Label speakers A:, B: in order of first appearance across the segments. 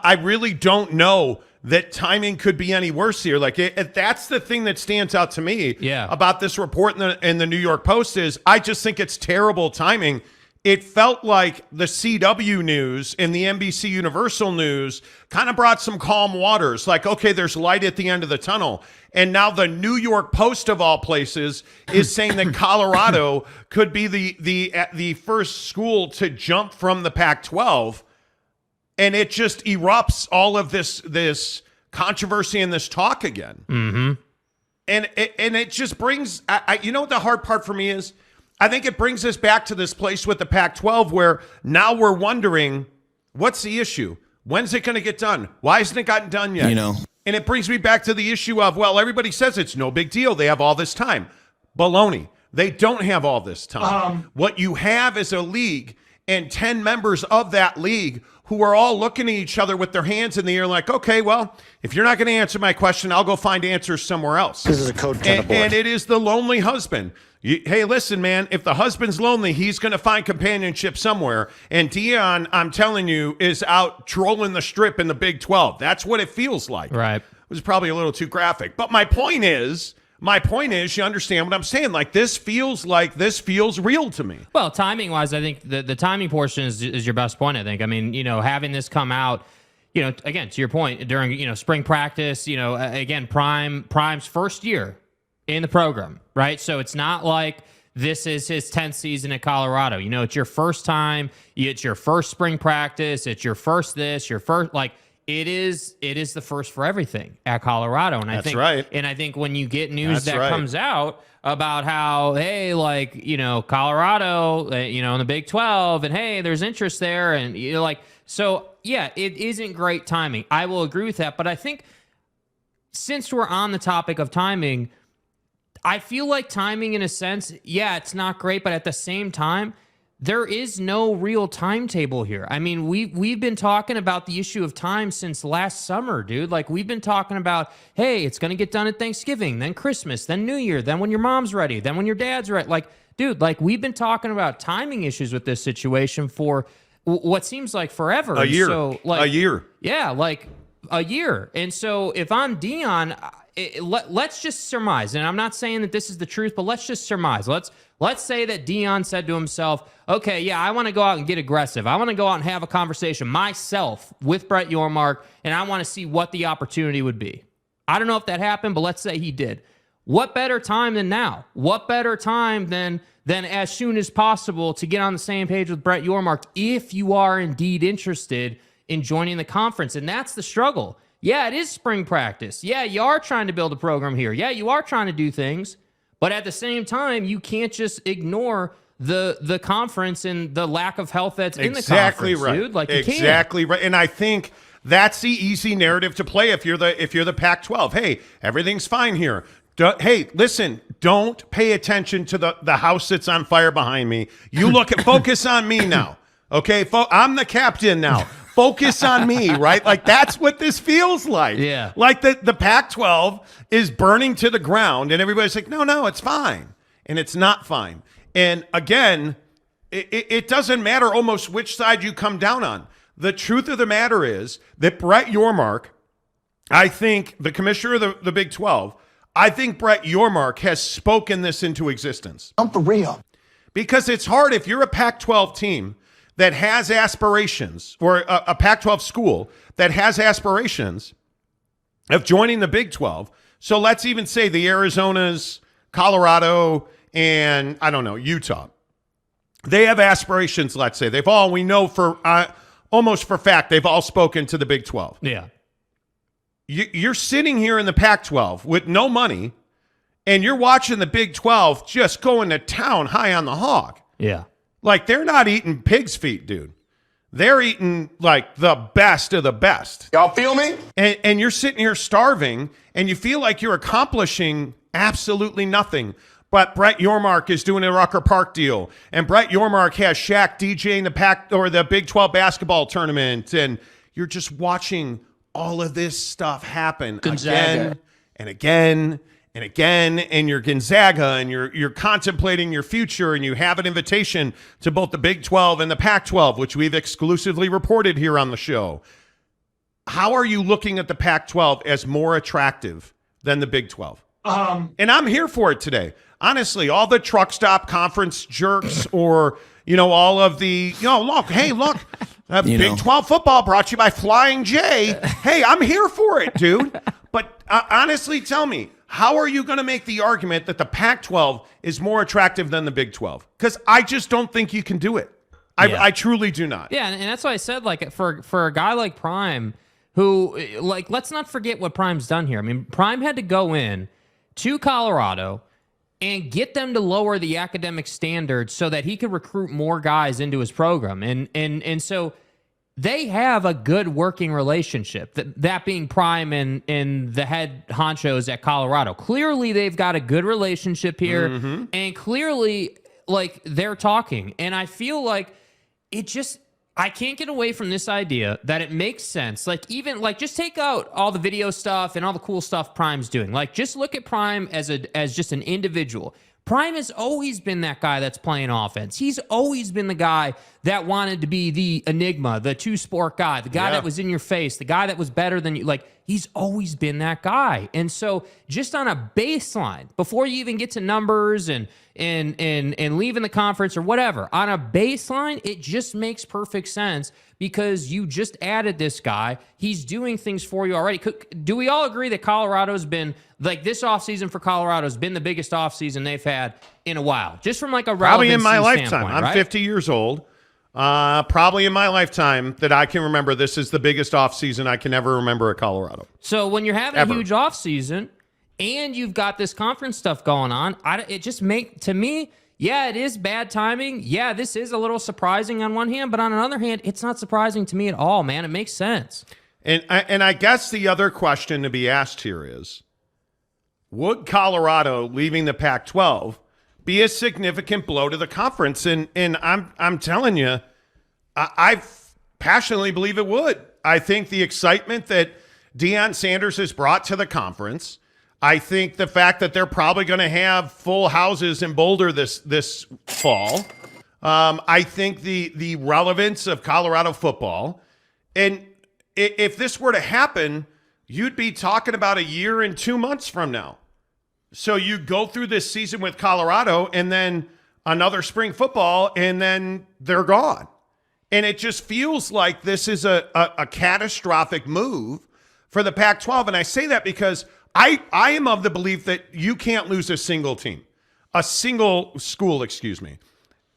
A: I really don't know that timing could be any worse here. Like, that's the thing that stands out to me about this report in the New York Post is I just think it's terrible timing. It felt like the CW news and the NBC Universal news kind of brought some calm waters. Like, okay, there's light at the end of the tunnel. And now the New York Post, of all places, is saying that Colorado could be the first school to jump from the Pac-12. And it just erupts all of this controversy and this talk again.
B: Mm-hmm.
A: And it just brings, you know what the hard part for me is? I think it brings us back to this place with the Pac-12 where now we're wondering, what's the issue? When's it going to get done? Why hasn't it gotten done yet?
C: You know.
A: And it brings me back to the issue of, well, everybody says it's no big deal. They have all this time. Baloney. They don't have all this time. What you have is a league and 10 members of that league who are all looking at each other with their hands in the air like, okay, well, if you're not going to answer my question, I'll go find answers somewhere else.
C: This is a code 10
A: and it is the lonely husband. Hey, listen, man, if the husband's lonely, he's going to find companionship somewhere. And Deion, I'm telling you, is out trolling the strip in the Big 12. That's what it feels like.
B: Right.
A: It was probably a little too graphic. But my point is, you understand what I'm saying. Like, this feels real to me.
B: Well, timing-wise, I think the timing portion is your best point, I think. I mean, having this come out, again, to your point, during, spring practice, again, Prime's first year in the program, right? So it's not like this is his 10th season at Colorado. It's your first time. It's your first spring practice. It's your first this, your first, like, it is the first for everything at Colorado. And
A: That's right.
B: And I think when you get news comes out about how, hey, like, Colorado, in the Big 12, and hey, there's interest there. And so yeah, it isn't great timing. I will agree with that. But I think since we're on the topic of timing, I feel like timing in a sense, yeah, it's not great, but at the same time, there is no real timetable here. I mean, we've been talking about the issue of time since last summer, dude. Like, we've been talking about, hey, it's going to get done at Thanksgiving, then Christmas, then New Year, then when your mom's ready, then when your dad's ready. Like, dude, like, we've been talking about timing issues with this situation for what seems like forever.
A: A year.
B: So, like,
A: a year.
B: Yeah, like a year. And so if I'm Deion, let's just surmise, and I'm not saying that this is the truth, but let's just surmise. Let's say that Deion said to himself, okay, yeah, I want to go out and get aggressive. I want to go out and have a conversation myself with Brett Yormark, and I want to see what the opportunity would be. I don't know if that happened, but let's say he did. What better time than now? What better time than as soon as possible to get on the same page with Brett Yormark if you are indeed interested in joining the conference? And that's the struggle. Yeah, it is spring practice. Yeah, you are trying to build a program here. Yeah, you are trying to do things. But at the same time, you can't just ignore the conference and the lack of health that's in the conference,
A: right.
B: Dude. Like,
A: exactly right. And I think that's the easy narrative to play if you're the Pac-12. Hey, everything's fine here. Hey, listen, don't pay attention to the house that's on fire behind me. You focus on me now. Okay, I'm the captain now. Focus on me, right? Like, that's what this feels like.
B: Yeah.
A: Like the Pac-12 is burning to the ground, and everybody's like, no, it's fine. And it's not fine. And again, it doesn't matter almost which side you come down on. The truth of the matter is that Brett Yormark, I think, the commissioner of the Big 12, I think Brett Yormark has spoken this into existence.
C: I'm for real.
A: Because it's hard if you're a Pac-12 team that has aspirations, or a Pac-12 school that has aspirations of joining the Big 12. So let's even say the Arizonas, Colorado, and I don't know, Utah. They have aspirations, let's say. We know for almost for fact, they've all spoken to the Big 12.
B: Yeah.
A: You're sitting here in the Pac-12 with no money, and you're watching the Big 12 just going to town high on the hog.
B: Yeah.
A: Like, they're not eating pig's feet, dude. They're eating, like, the best of the best.
C: Y'all feel me?
A: And you're sitting here starving, and you feel like you're accomplishing absolutely nothing. But Brett Yormark is doing a Rucker Park deal, and Brett Yormark has Shaq DJing the Big 12 basketball tournament, and you're just watching all of this stuff happen again and again and again, and you're Gonzaga, and you're contemplating your future, and you have an invitation to both the Big 12 and the Pac-12, which we've exclusively reported here on the show. how are you looking at the Pac-12 as more attractive than the Big 12? And I'm here for it today. Honestly, all the truck stop conference jerks or, all of the, look, Big 12 football brought to you by Flying J. Hey, I'm here for it, dude. But honestly, tell me, how are you going to make the argument that the Pac-12 is more attractive than the Big 12? Because I just don't think you can do it. I truly do not.
B: Yeah, and that's why I said, like, for a guy like Prime, who, like, let's not forget what Prime's done here. I mean, Prime had to go in to Colorado and get them to lower the academic standards so that he could recruit more guys into his program. And so they have a good working relationship, that being Prime and the head honchos at Colorado. Clearly, they've got a good relationship here, and clearly, like, they're talking. And I feel like I can't get away from this idea that it makes sense. Like, even, like, just take out all the video stuff and all the cool stuff Prime's doing. Like, just look at Prime as just an individual. Prime has always been that guy that's playing offense. He's always been the guy that wanted to be the enigma, the two-sport guy, the guy that was in your face, the guy that was better than you. Like, he's always been that guy. And so just on a baseline, before you even get to numbers and leaving the conference or whatever, on a baseline, it just makes perfect sense because you just added this guy. He's doing things for you already. Do we all agree that Colorado's been, like, this offseason for Colorado's been the biggest offseason they've had in a while? Just from, like, a
A: probably in my
B: relevancy
A: lifetime.
B: standpoint,
A: I'm 50 years old. Probably in my lifetime that I can remember, this is the biggest offseason I can ever remember at Colorado.
B: So when you're having a huge offseason and you've got this conference stuff going on, it just to me, yeah, it is bad timing. Yeah, this is a little surprising on one hand, but on another hand, it's not surprising to me at all, man. It makes sense.
A: And I guess the other question to be asked here is, would Colorado leaving the Pac-12 be a significant blow to the conference? And I'm telling you, I passionately believe it would. I think the excitement that Deion Sanders has brought to the conference, I think the fact that they're probably going to have full houses in Boulder this fall, I think the relevance of Colorado football, and if this were to happen, you'd be talking about a year and 2 months from now. So you go through this season with Colorado and then another spring football, and then they're gone. And it just feels like this is a catastrophic move for the Pac-12. And I say that because I am of the belief that you can't lose a single school.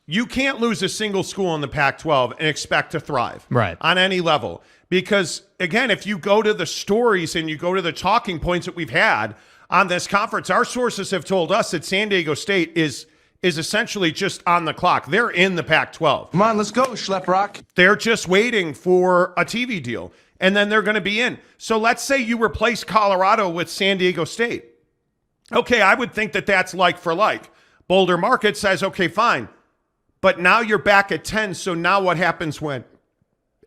A: You can't lose a single school in the Pac-12 and expect to thrive on any level. Because, again, if you go to the stories and you go to the talking points that we've had on this conference, our sources have told us that San Diego State is essentially just on the clock. They're in the Pac-12.
C: Come on, let's go, Schlep Rock.
A: They're just waiting for a TV deal, and then they're going to be in. So let's say you replace Colorado with San Diego State. Okay, I would think that that's like for like. Boulder Market says, okay, fine. But now you're back at 10, so now what happens when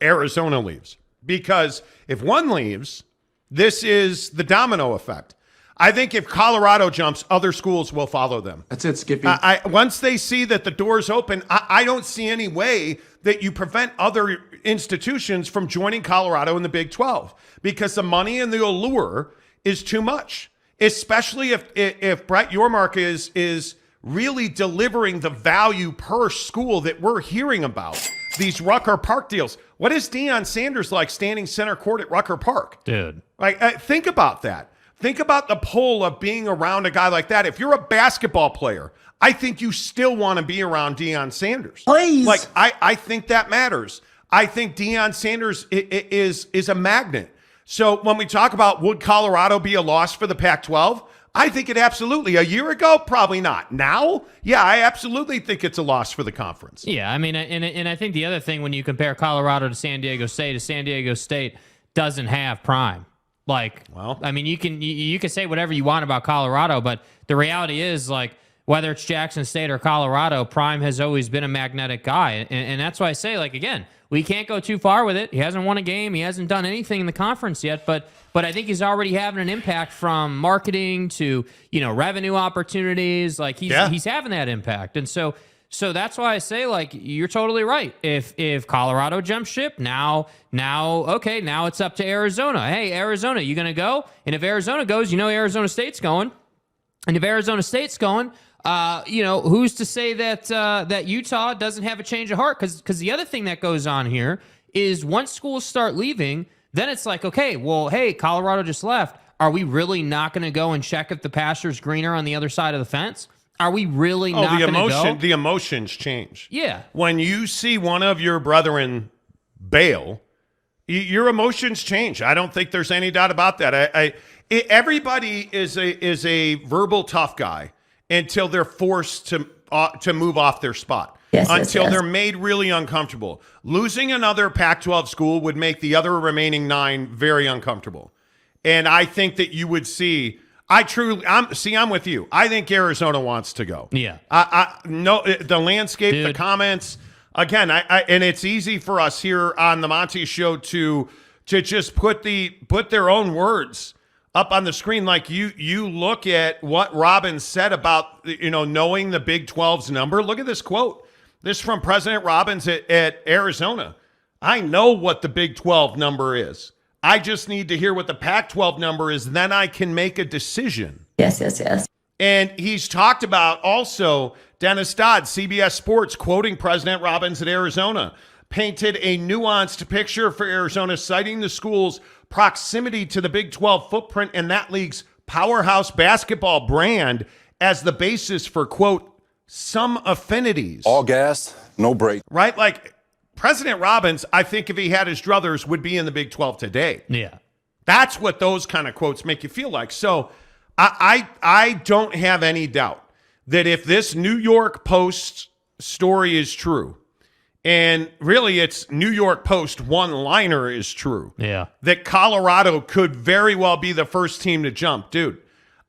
A: Arizona leaves? Because if one leaves, this is the domino effect. I think if Colorado jumps, other schools will follow them.
C: That's it, Skippy.
A: Once they see that the door's open, I don't see any way that you prevent other institutions from joining Colorado in the Big 12 because the money and the allure is too much, especially if Brett Yormark is really delivering the value per school that we're hearing about. These Rucker Park deals. What is Deion Sanders like standing center court at Rucker Park?
B: Dude.
A: Like, think about that. Think about the pull of being around a guy like that. If you're a basketball player, I think you still want to be around Deion Sanders.
C: Please.
A: Like, I think that matters. I think Deion Sanders is a magnet. So when we talk about would Colorado be a loss for the Pac-12, I think it absolutely. A year ago, probably not. Now, yeah, I absolutely think it's a loss for the conference.
B: Yeah, I mean, and I think the other thing when you compare Colorado to San Diego State is San Diego State doesn't have Prime. Like, well, I mean, you can say whatever you want about Colorado, but the reality is, like, whether it's Jackson State or Colorado, Prime has always been a magnetic guy. And that's why I say, like, again, we can't go too far with it. He hasn't won a game. He hasn't done anything in the conference yet, but I think he's already having an impact from marketing to, revenue opportunities. Like, he's having that impact. And so So that's why I say, like, you're totally right. If Colorado jumps ship, now it's up to Arizona. Hey, Arizona, you going to go? And if Arizona goes, Arizona State's going. And if Arizona State's going, who's to say that Utah doesn't have a change of heart? Because the other thing that goes on here is once schools start leaving, then it's like, okay, well, hey, Colorado just left. Are we really not going to go and check if the pasture's greener on the other side of the fence? Are we really not going to go?
A: The emotions change.
B: Yeah.
A: When you see one of your brethren bail, your emotions change. I don't think there's any doubt about that. Everybody is a verbal tough guy until they're forced to move off their spot. Until they're made really uncomfortable. Losing another Pac-12 school would make the other remaining 9 very uncomfortable. And I think that you would see, I'm with you. I think Arizona wants to go.
B: Yeah.
A: No, the landscape, the comments, again, and it's easy for us here on the Monty Show to just put their own words up on the screen. Like you look at what Robbins said about, knowing the Big 12's number. Look at this quote. This is from President Robbins at Arizona. I know what the Big 12 number is. I just need to hear what the Pac-12 number is. Then I can make a decision.
C: Yes.
A: And he's talked about also Dennis Dodd, CBS Sports, quoting President Robbins at Arizona, painted a nuanced picture for Arizona, citing the school's proximity to the Big 12 footprint and that league's powerhouse basketball brand as the basis for, quote, some affinities.
D: All gas, no break.
A: Right? Like President Robbins, I think if he had his druthers, would be in the Big 12 today.
B: Yeah.
A: That's what those kind of quotes make you feel like. So I don't have any doubt that if this New York Post story is true, and really it's New York Post one-liner is true, that Colorado could very well be the first team to jump. Dude,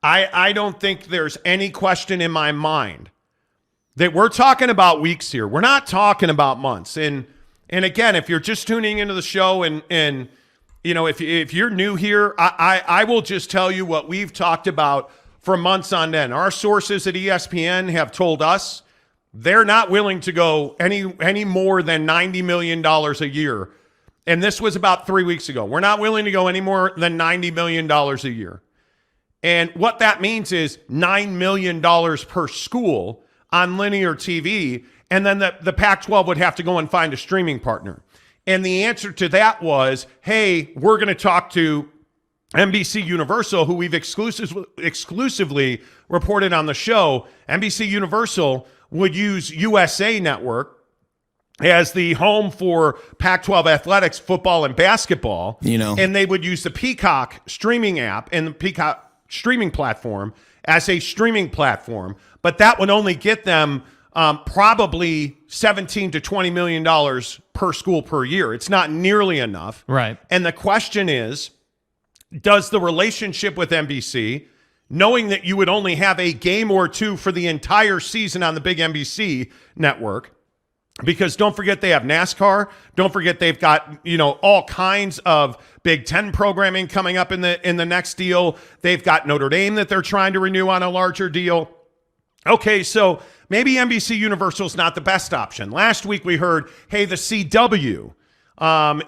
A: I don't think there's any question in my mind that we're talking about weeks here. We're not talking about months. And again, if you're just tuning into the show and if you're new here, I will just tell you what we've talked about for months on end. Our sources at ESPN have told us they're not willing to go any more than $90 million a year. And this was about 3 weeks ago. We're not willing to go any more than $90 million a year. And what that means is $9 million per school on linear TV, and then the Pac-12 would have to go and find a streaming partner. And the answer to that was, hey, we're going to talk to NBC Universal, who we've exclusively reported on the show. NBC Universal would use USA Network as the home for Pac-12 athletics, football, and basketball. And they would use the Peacock streaming app and the Peacock streaming platform as a streaming platform. But that would only get them probably $17 to $20 million per school per year. It's not nearly enough.
B: Right.
A: And the question is, does the relationship with NBC, knowing that you would only have a game or two for the entire season on the big NBC network, because don't forget they have NASCAR, don't forget they've got, all kinds of Big Ten programming coming up in the next deal. They've got Notre Dame that they're trying to renew on a larger deal. Okay, so maybe NBC Universal is not the best option. Last week we heard, hey, the CW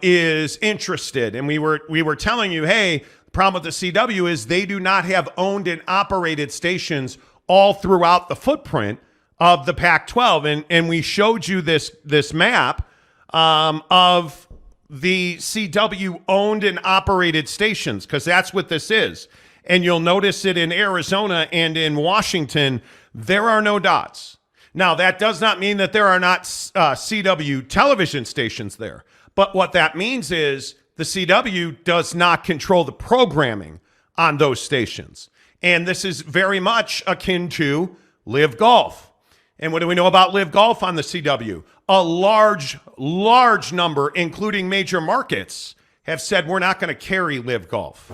A: is interested, and we were telling you, hey, the problem with the CW is they do not have owned and operated stations all throughout the footprint of the Pac-12, and we showed you this map of the CW owned and operated stations, because that's what this is. And you'll notice it in Arizona and in Washington. There are no dots. Now, that does not mean that there are not CW television stations there. But what that means is the CW does not control the programming on those stations. And this is very much akin to Live Golf. And what do we know about Live Golf on the CW? A large number, including major markets, have said we're not going to carry Live Golf.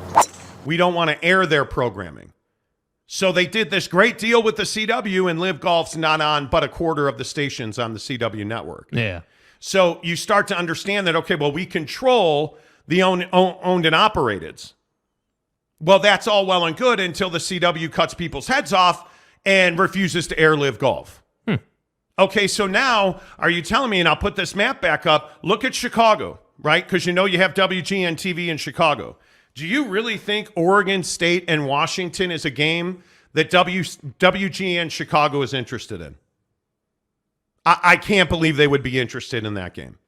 A: We don't want to air their programming. So they did this great deal with the CW, and Live Golf's not on but a quarter of the stations on the CW network.
B: Yeah.
A: So you start to understand that, okay, well, we control the owned and operateds. Well, that's all well and good until the CW cuts people's heads off and refuses to air Live Golf. Okay, so now are you telling me, and I'll put this map back up, look at Chicago, right? Because you have WGN TV in Chicago. Do you really think Oregon State and Washington is a game that WGN Chicago is interested in? I can't believe they would be interested in that game.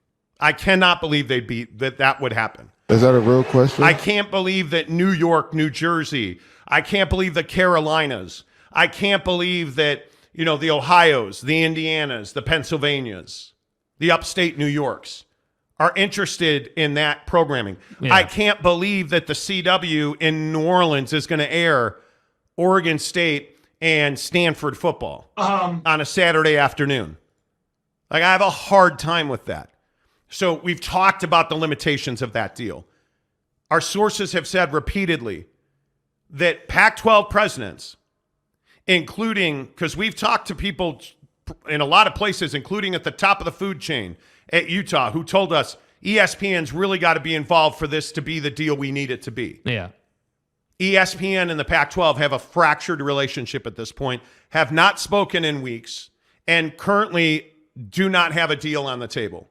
A: I cannot believe that would happen.
C: Is that a real question?
A: I can't believe that New York, New Jersey, I can't believe the Carolinas, I can't believe that, the Ohios, the Indianas, the Pennsylvanias, the upstate New Yorks are interested in that programming. Yeah. I can't believe that the CW in New Orleans is going to air Oregon State and Stanford football on a Saturday afternoon. I have a hard time with that. So we've talked about the limitations of that deal. Our sources have said repeatedly that Pac-12 presidents, including, because we've talked to people in a lot of places, including at the top of the food chain at Utah, who told us ESPN's really got to be involved for this to be the deal we need it to be.
B: Yeah.
A: ESPN and the Pac-12 have a fractured relationship at this point, have not spoken in weeks, and currently do not have a deal on the table.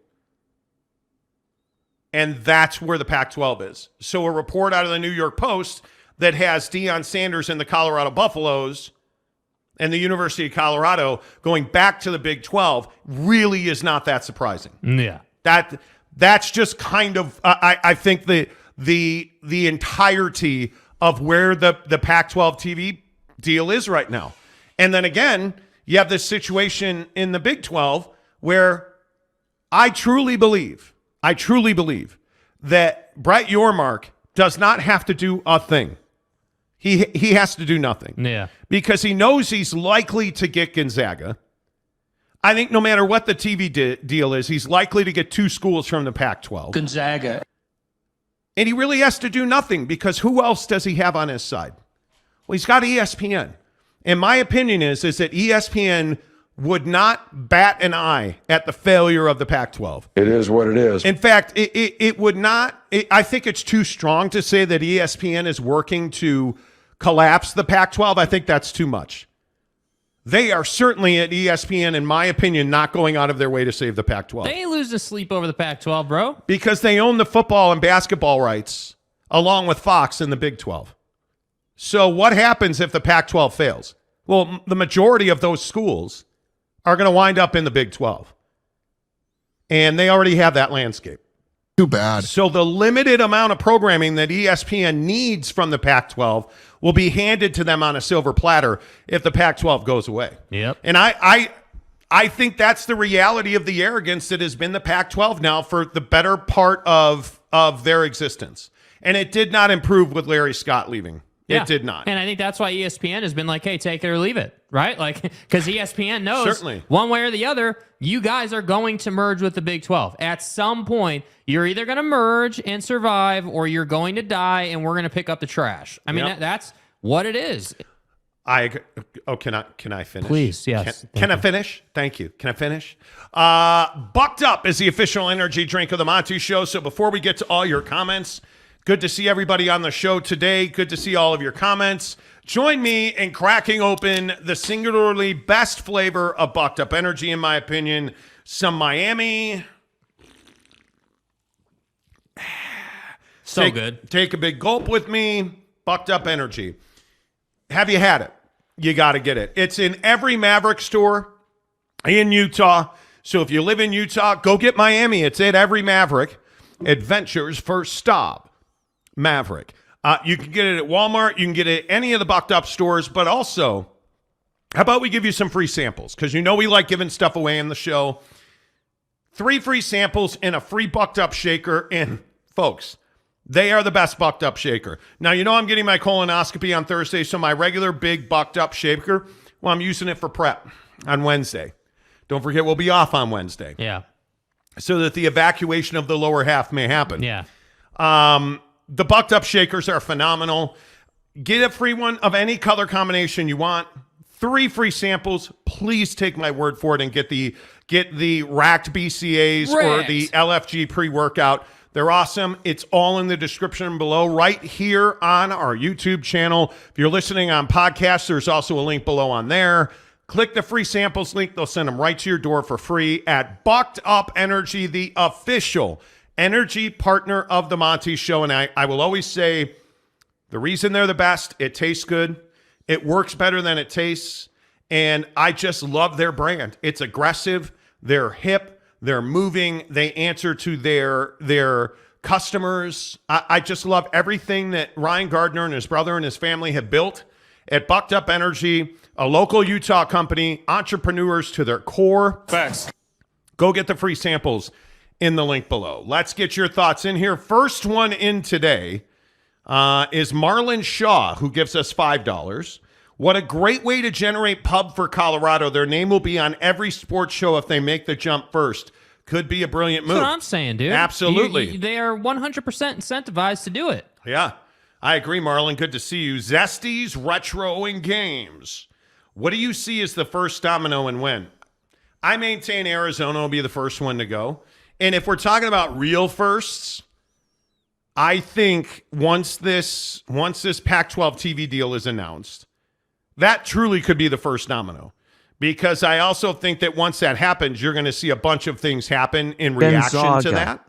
A: And that's where the Pac-12 is. So a report out of the New York Post that has Deion Sanders and the Colorado Buffaloes and the University of Colorado going back to the Big 12 really is not that surprising.
B: Yeah.
A: That's just kind of, I think, the entirety of where the Pac-12 TV deal is right now. And then again, you have this situation in the Big 12 where I truly believe that Brett Yormark does not have to do a thing. He has to do nothing.
B: Yeah.
A: Because he knows he's likely to get Gonzaga. I think no matter what the TV deal is, he's likely to get 2 schools from the Pac-12.
D: Gonzaga.
A: And he really has to do nothing because who else does he have on his side? Well, he's got ESPN. And my opinion is that ESPN would not bat an eye at the failure of the Pac-12.
C: It is what it is.
A: In fact, it would not. I think it's too strong to say that ESPN is working to collapse the Pac-12. I think that's too much. They are certainly at ESPN, in my opinion, not going out of their way to save the Pac-12.
B: They ain't losing sleep over the Pac-12, bro.
A: Because they own the football and basketball rights along with Fox in the Big 12. So what happens if the Pac-12 fails? Well, the majority of those schools are going to wind up in the Big 12. And they already have that landscape.
C: Too bad.
A: So the limited amount of programming that ESPN needs from the Pac-12 will be handed to them on a silver platter if the Pac-12 goes away.
B: Yep.
A: And I think that's the reality of the arrogance that has been the Pac-12 now for the better part of their existence. And it did not improve with Larry Scott leaving.
B: Yeah.
A: It did not.
B: And I think that's why ESPN has been like, hey, take it or leave it, right? Like, because ESPN knows
A: Certainly.
B: one way or the other, you guys are going to merge with the Big 12. At some point, you're either going to merge and survive or you're going to die and we're going to pick up the trash. I mean, that's what it is.
A: Can I finish?
B: Please, yes.
A: Can I finish? Thank you. Can I finish? Bucked Up is the official energy drink of the Monty Show. So before we get to all your comments, good to see everybody on the show today. Good to see all of your comments. Join me in cracking open the singularly best flavor of Bucked Up Energy, in my opinion. Some Miami.
B: Good.
A: Take a big gulp with me. Bucked Up Energy. Have you had it? You got to get it. It's in every Maverick store in Utah. So if you live in Utah, go get Miami. It's at every Maverick. Adventure's first stop. Maverick. You can get it at Walmart. You can get it at any of the Bucked Up stores. But also, how about we give you some free samples? Because you know we like giving stuff away in the show. 3 free samples and a free Bucked Up shaker. And folks, they are the best Bucked Up shaker. Now, you know I'm getting my colonoscopy on Thursday, so my regular big Bucked Up shaker, well, I'm using it for prep on Wednesday. Don't forget we'll be off on Wednesday.
B: Yeah.
A: So that the evacuation of the lower half may happen.
B: Yeah.
A: The Bucked Up shakers are phenomenal. Get a free one of any color combination you want. 3 free samples. Please take my word for it and get the racked BCAAs or the LFG pre-workout. They're awesome. It's all in the description below right here on our YouTube channel. If you're listening on podcasts, there's also a link below on there. Click the free samples link. They'll send them right to your door for free at Bucked Up Energy, the official energy partner of the Monty Show. And I will always say the reason they're the best, it tastes good. It works better than it tastes. And I just love their brand. It's aggressive. They're hip. They're moving. They answer to their customers. I just love everything that Ryan Gardner and his brother and his family have built at Bucked Up Energy, a local Utah company, entrepreneurs to their core.
D: Facts.
A: Go get the free samples in the link below. Let's get your thoughts in here. First one in today is Marlon Shaw, who gives us $5. What a great way to generate pub for Colorado. Their name will be on every sports show if they make the jump first. Could be a brilliant move.
B: That's what I'm saying, dude.
A: Absolutely.
B: They are 100% incentivized to do it.
A: Yeah, I agree, Marlon. Good to see you. Zesties, Retro, and Games. What do you see as the first domino and when? I maintain Arizona will be the first one to go. And if we're talking about real firsts, I think once this Pac-12 TV deal is announced, that truly could be the first domino. Because I also think that once that happens, you're going to see a bunch of things happen in reaction to that.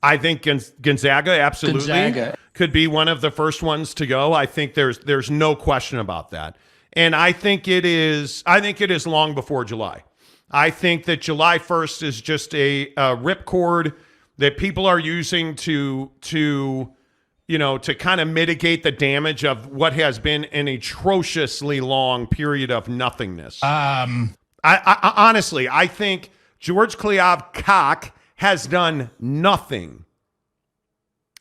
A: I think Gonzaga absolutely could be one of the first ones to go. I think there's no question about that. And I think it is long before July. I think that July 1st is just a ripcord that people are using to kind of mitigate the damage of what has been an atrociously long period of nothingness. I honestly, I think George Kliavkoff has done nothing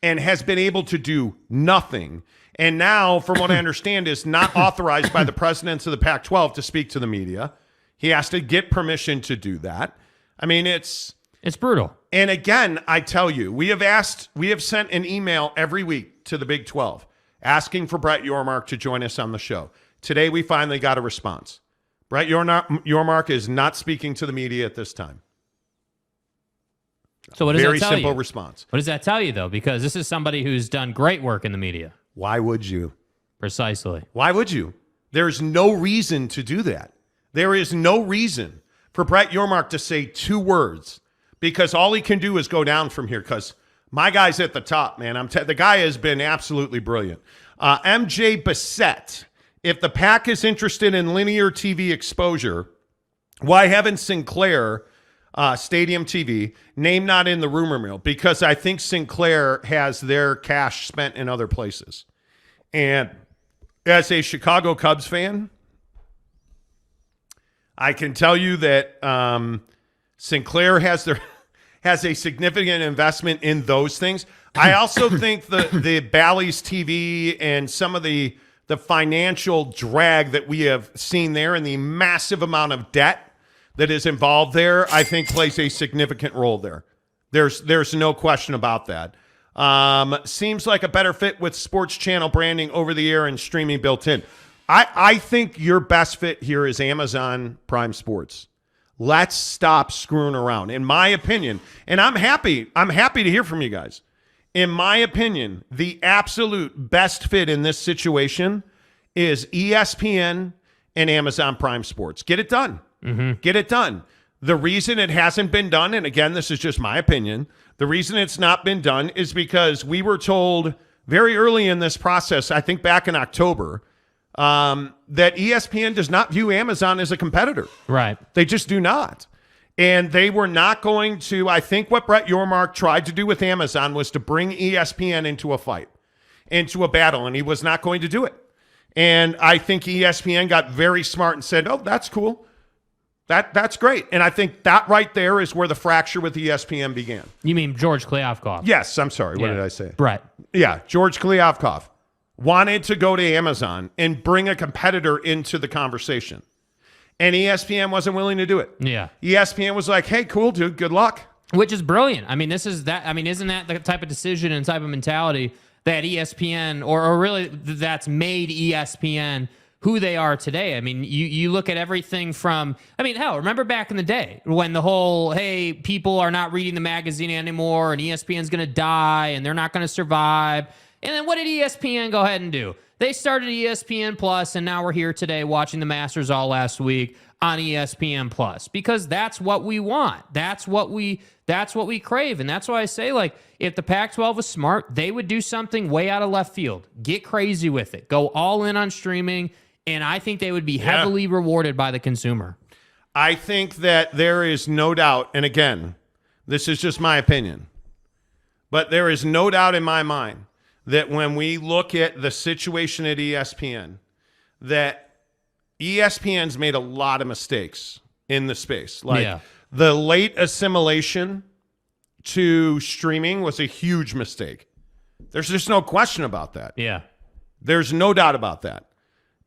A: and has been able to do nothing. And now, from what I understand, is not authorized by the presidents of the Pac-12 to speak to the media. He has to get permission to do that. I mean, it's brutal. And again, I tell you, we have sent an email every week to the Big 12 asking for Brett Yormark to join us on the show. Today, we finally got a response. Brett Yormark is not speaking to the media at this time.
B: So what does
A: Very
B: that tell
A: simple
B: you?
A: response.
B: What does that tell you, though? Because this is somebody who's done great work in the media.
A: Why would you?
B: Precisely.
A: Why would you? There's no reason to do that. There is no reason for Brett Yormark to say two words, because all he can do is go down from here, because my guy's at the top, man. The guy has been absolutely brilliant. MJ Bissett, if the Pac is interested in linear TV exposure, why haven't Sinclair Stadium TV, name not in the rumor mill? Because I think Sinclair has their cash spent in other places. And as a Chicago Cubs fan, I can tell you that Sinclair has a significant investment in those things. I also think the Bally's TV and some of the financial drag that we have seen there and the massive amount of debt that is involved there, I think plays a significant role there. There's no question about that. Seems like a better fit with sports channel branding over the air and streaming built in. I think your best fit here is Amazon Prime Sports. Let's stop screwing around. In my opinion, and I'm happy to hear from you guys. In my opinion, the absolute best fit in this situation is ESPN and Amazon Prime Sports. Get it done. Mm-hmm. Get it done. The reason it hasn't been done, and again, this is just my opinion, the reason it's not been done is because we were told very early in this process, I think back in October, that ESPN does not view Amazon as a competitor. Right. They just do not. And they were not going to, I think what Brett Yormark tried to do with Amazon was to bring ESPN into a fight, into a battle, and he was not going to do it. And I think ESPN got very smart and said, oh, that's cool. That's great. And I think that right there is where the fracture with ESPN began.
B: You mean George Kliavkoff?
A: Yes, I'm sorry. What did I say?
B: Brett.
A: Yeah, George Kliavkoff wanted to go to Amazon and bring a competitor into the conversation. And ESPN wasn't willing to do it. Yeah. ESPN was like, hey, cool, dude, good luck.
B: Which is brilliant. I mean, isn't that the type of decision and type of mentality that ESPN, or really that's made ESPN who they are today? I mean, you look at everything from, hell, remember back in the day when the whole, hey, people are not reading the magazine anymore and ESPN's going to die and they're not going to survive. And then what did ESPN go ahead and do? They started ESPN Plus, and now we're here today watching the Masters all last week. on ESPN Plus, because that's what we want. That's what we crave. And that's why I say, like, if the Pac-12 was smart, they would do something way out of left field. Get crazy with it. Go all in on streaming. And I think they would be heavily rewarded by the consumer.
A: I think that there is no doubt, and again, this is just my opinion, but there is no doubt in my mind that when we look at the situation at ESPN, that ESPN's made a lot of mistakes in the space. Like the late assimilation to streaming was a huge mistake. There's just no question about that.
B: Yeah.
A: There's no doubt about that.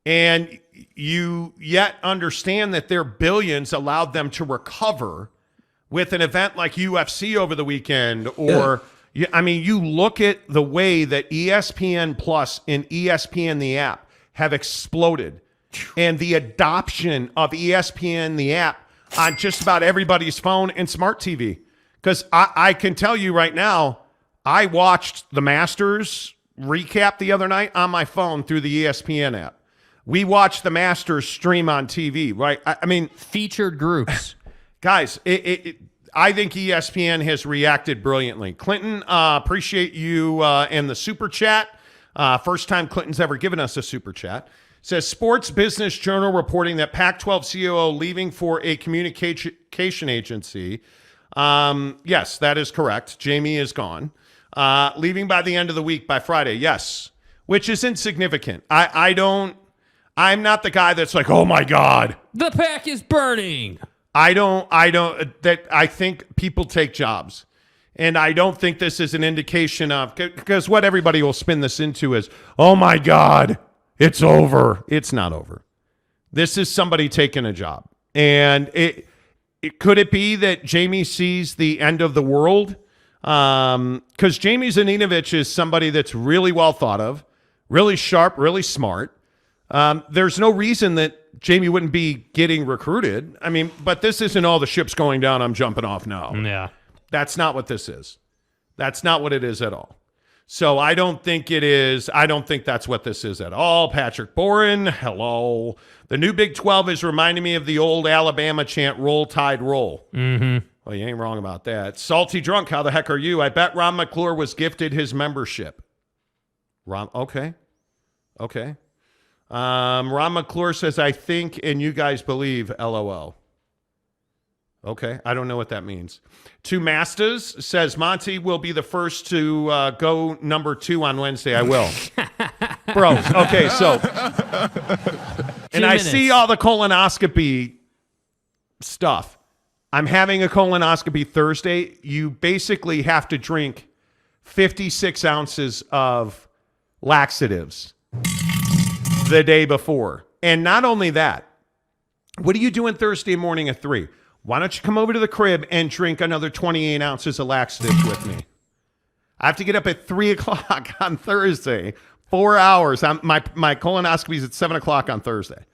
A: And you yet understand that their billions allowed them to recover with an event like UFC over the weekend. Or, I mean, you look at the way that ESPN Plus and ESPN the app have exploded, and the adoption of ESPN the app on just about everybody's phone and smart TV. Because I can tell you right now, I watched the Masters recap the other night on my phone through the ESPN app. We watched the Masters stream on TV, right? I mean,
B: featured groups.
A: Guys, I think ESPN has reacted brilliantly. Clinton, appreciate you and the super chat. First time Clinton's ever given us a super chat. Says Sports Business Journal reporting that Pac-12 COO leaving for a communication agency. Yes, that is correct. Jamie is gone. Leaving by the end of the week, by Friday. Yes, which is insignificant. I'm not the guy that's like, oh my God,
B: the Pac is burning.
A: I think people take jobs. And I don't think this is an indication of, because what everybody will spin this into is, oh my God, it's over. It's not over. This is somebody taking a job. And could it be that Jamie sees the end of the world? Because Jamie Zaninovich is somebody that's really well thought of, really sharp, really smart. There's no reason that Jamie wouldn't be getting recruited. I mean, but this isn't all the ships going down, I'm jumping off now.
B: Yeah.
A: That's not what this is. That's not what it is at all. So I don't think it is. I don't think that's what this is at all. Patrick Boren, hello. The new Big 12 is reminding me of the old Alabama chant, roll, tide, roll.
B: Mm-hmm.
A: Well, you ain't wrong about that. Salty Drunk, how the heck are you? I bet Ron McClure was gifted his membership. Okay. Ron McClure says, I think and you guys believe, LOL. Okay, I don't know what that means. Two Masters says, Monty will be the first to go number 2 on Wednesday. I will. Bros, okay, so. And I see all the colonoscopy stuff. I'm having a colonoscopy Thursday. You basically have to drink 56 ounces of laxatives the day before. And not only that, what are you doing Thursday morning at 3? Why don't you come over to the crib and drink another 28 ounces of laxatives with me? I have to get up at 3 o'clock on Thursday, 4 hours. My colonoscopy is at 7 o'clock on Thursday.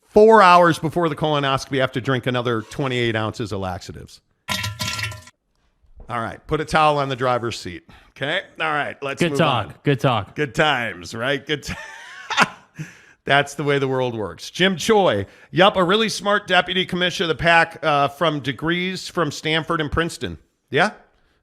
A: 4 hours before the colonoscopy, I have to drink another 28 ounces of laxatives. All right, put a towel on the driver's seat. Okay? All right, let's move on.
B: Good talk.
A: Good times, right? Good times. That's the way the world works. Jim Choi. Yup, a really smart deputy commissioner of the PAC from degrees from Stanford and Princeton. Yeah,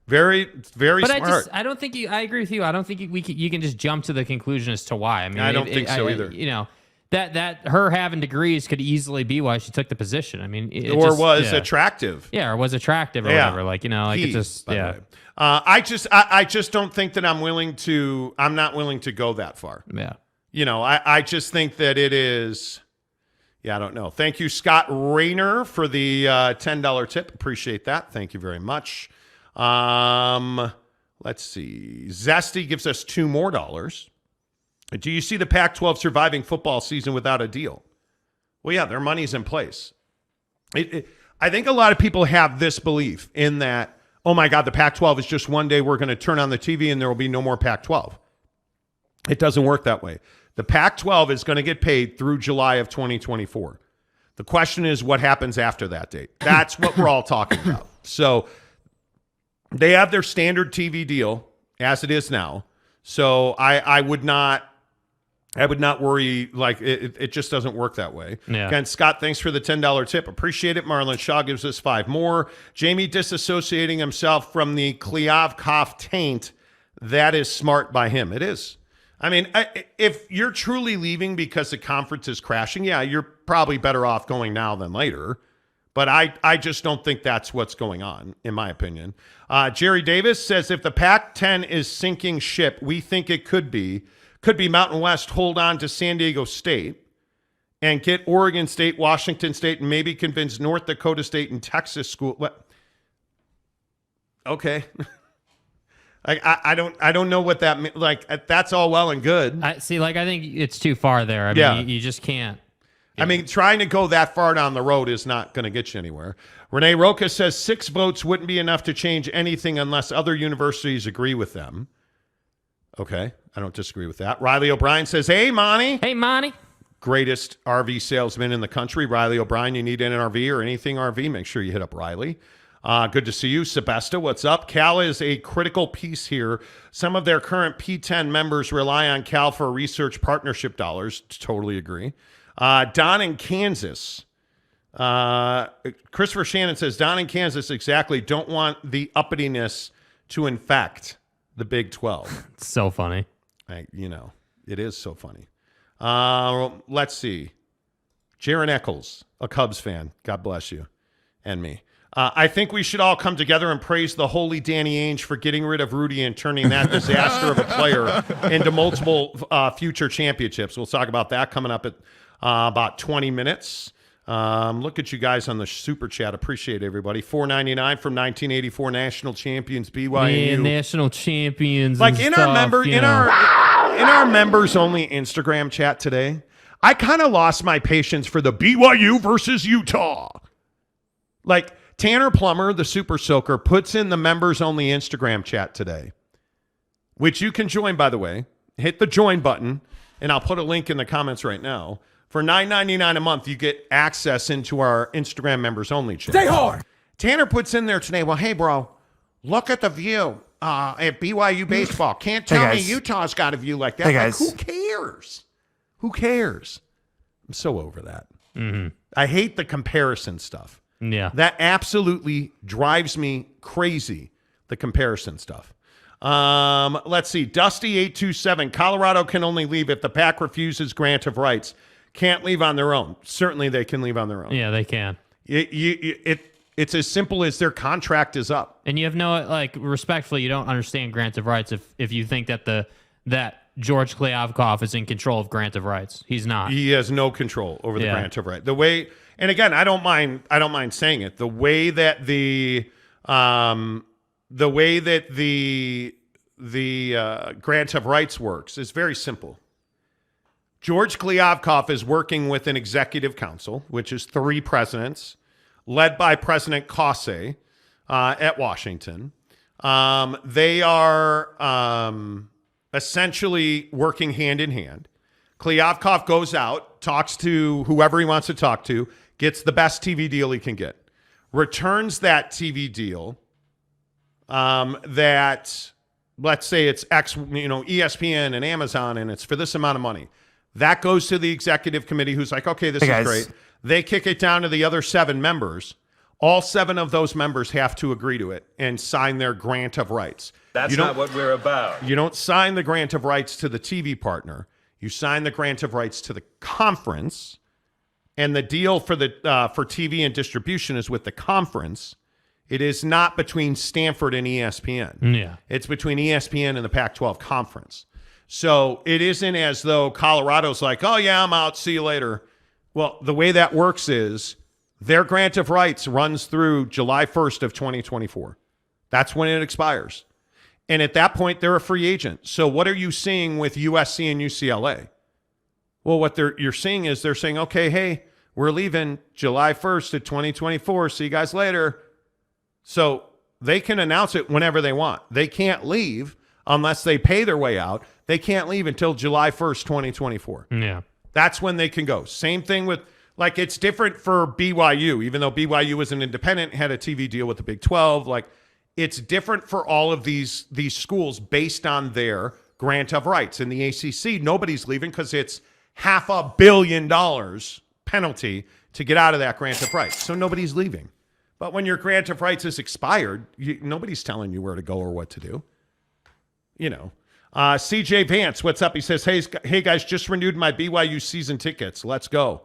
A: very, very smart.
B: I don't think I agree with you. I don't think you can just jump to the conclusion as to why. I mean,
A: I don't think so either.
B: You know, that her having degrees could easily be why she took the position. I mean,
A: attractive.
B: Yeah, or was attractive or whatever. Like, you know, like it's just, yeah.
A: I just don't think that I'm not willing to go that far.
B: Yeah.
A: You know, I just think that it is, I don't know. Thank you, Scott Rayner, for the $10 tip. Appreciate that. Thank you very much. Let's see. Zesty gives us $2 more. Do you see the Pac-12 surviving football season without a deal? Well, yeah, their money's in place. I think a lot of people have this belief in that, oh my God, the Pac-12 is just one day we're going to turn on the TV and there will be no more Pac-12. It doesn't work that way. The Pac-12 is going to get paid through July of 2024. The question is what happens after that date. That's what we're all talking about. So they have their standard TV deal as it is now. So I would not I would not worry. Like it just doesn't work that way.
B: Yeah.
A: Again, Scott, thanks for the $10 tip. Appreciate it. Marlon Shaw gives us 5 more. Jamie disassociating himself from the Kliavkoff taint. That is smart by him. It is. I mean, if you're truly leaving because the conference is crashing, yeah, you're probably better off going now than later. But I just don't think that's what's going on, in my opinion. Jerry Davis says if the Pac-10 is sinking ship, we think it could be Mountain West hold on to San Diego State and get Oregon State, Washington State, and maybe convince North Dakota State and Texas school. What? Okay. I don't know what that means. Like, that's all well and good.
B: I think it's too far there. I mean, you just can't.
A: I mean, trying to go that far down the road is not going to get you anywhere. Renee Roca says 6 votes wouldn't be enough to change anything unless other universities agree with them. Okay, I don't disagree with that. Riley O'Brien says, hey, Monty.
B: Hey, Monty.
A: Greatest RV salesman in the country. Riley O'Brien, you need an RV or anything RV, make sure you hit up Riley. Good to see you. Sebesta, what's up? Cal is a critical piece here. Some of their current P10 members rely on Cal for research partnership dollars. Totally agree. Don in Kansas. Christopher Shannon says, Don in Kansas, exactly. Don't want the uppityness to infect the Big 12.
B: It's so funny.
A: It is so funny. Let's see. Jaron Eccles, a Cubs fan. God bless you and me. I think we should all come together and praise the holy Danny Ainge for getting rid of Rudy and turning that disaster of a player into multiple future championships. We'll talk about that coming up at about 20 minutes. Look at you guys on the super chat. Appreciate everybody. $4.99 from 1984 national champions BYU.
B: Yeah, national champions.
A: Like in our members only Instagram chat today, I kind of lost my patience for the BYU versus Utah. Like Tanner Plummer, the super soaker, puts in the members only Instagram chat today, which you can join, by the way. Hit the join button, and I'll put a link in the comments right now. For $9.99 a month, you get access into our Instagram members only chat.
D: Stay hard.
A: Tanner puts in there today, well, hey, bro, look at the view at BYU baseball. Can't tell me Utah's got a view like that.
D: Hey, guys.
A: Like, who cares? Who cares? I'm so over that.
B: Mm-hmm.
A: I hate the comparison stuff.
B: Yeah.
A: That absolutely drives me crazy, the comparison stuff. Let's see. Dusty827. Colorado can only leave if the Pac refuses grant of rights. Can't leave on their own. Certainly they can leave on their own.
B: Yeah, they can.
A: It's as simple as their contract is up.
B: And you have no, respectfully, you don't understand grant of rights if you think that that George Kliavkoff is in control of grant of rights. He's not.
A: He has no control over the grant of right. The way, and again, I don't mind saying it. The way that the grant of rights works is very simple. George Kliavkoff is working with an executive council, which is 3 presidents, led by President Kase at Washington. They are essentially working hand in hand. Kliavkoff goes out, talks to whoever he wants to talk to, gets the best TV deal he can get, returns that TV deal that, let's say it's ESPN and Amazon, and it's for this amount of money. That goes to the executive committee who's like, okay, this is great. They kick it down to the other 7 members. All 7 of those members have to agree to it and sign their grant of rights.
E: That's not what we're about.
A: You don't sign the grant of rights to the TV partner. You sign the grant of rights to the conference, and the deal for TV and distribution is with the conference. It is not between Stanford and ESPN.
B: Yeah.
A: It's between ESPN and the Pac-12 conference. So it isn't as though Colorado's like, oh, yeah, I'm out. See you later. Well, the way that works is their grant of rights runs through July 1st of 2024. That's when it expires. And at that point, they're a free agent. So what are you seeing with USC and UCLA? Well, what you're seeing is they're saying, okay, hey, we're leaving July 1st of 2024. See you guys later. So they can announce it whenever they want. They can't leave unless they pay their way out. They can't leave until July 1st, 2024.
B: Yeah.
A: That's when they can go. Same thing with, it's different for BYU, even though BYU was an independent, had a TV deal with the Big 12. It's different for all of these schools based on their grant of rights. In the ACC, nobody's leaving because it's $500 million penalty to get out of that grant of rights. So nobody's leaving. But when your grant of rights is expired, nobody's telling you where to go or what to do. You know. CJ Vance, what's up? He says, hey guys, just renewed my BYU season tickets. Let's go.